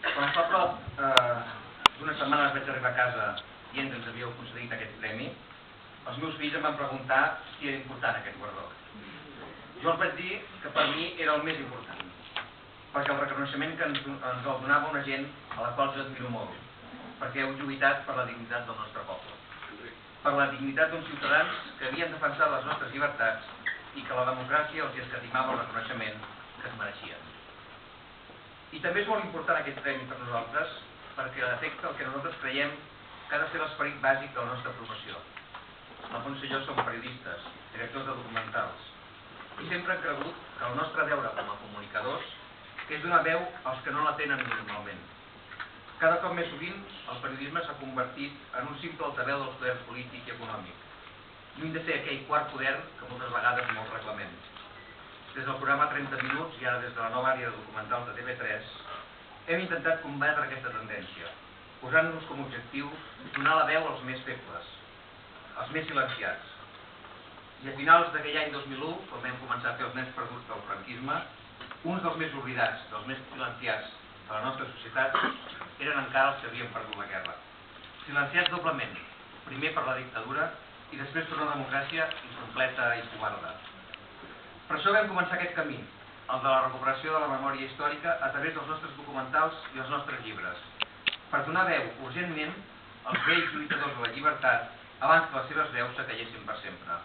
Quan fa prop d'unes setmanes vaig arribar a casa dient que ens havíeu concedit aquest premi, els meus fills em van preguntar si era important aquest guardó. Jo els vaig dir que per mi era el més important, perquè el reconeixement que ens el donava una gent a la qual jo admiro molt, perquè heu lluitat per la dignitat del nostre poble, per la dignitat d'uns ciutadans que havien defensat les nostres llibertats i que la democràcia els escatimava el reconeixement que es mereixien. I també és molt important aquest premi per nosaltres perquè detecta el que nosaltres creiem que ha de ser l'esperit bàsic de la nostra professió. L'Alfonso i jo som periodistes, directors de documentals, i sempre hem cregut que el nostre deure com a comunicadors és donar veu als que no la tenen normalment. Cada cop més sovint el periodisme s'ha convertit en un simple altaveu del poder polític i econòmic, lluny de ser aquell quart poder que moltes vegades molts reclamem. Des del programa 30 minuts i ara des de la nova àrea de documentals de TV3 hem intentat combatre aquesta tendència, posant-nos com a objectiu donar la veu als més febles, als més silenciats. I a finals d'aquell any 2001, quan vam començar a fer els nens perduts del franquisme, uns dels més oblidats, dels més silenciats de la nostra societat eren encara els que havien perdut la guerra. Silenciats doblement, primer per la dictadura i després per una democràcia incompleta i covarda. Per això vam començar aquest camí, el de la recuperació de la memòria històrica a través dels nostres documentals i els nostres llibres, per donar veu urgentment als vells lluitadors de la llibertat abans que les seves veus s'acallessin per sempre.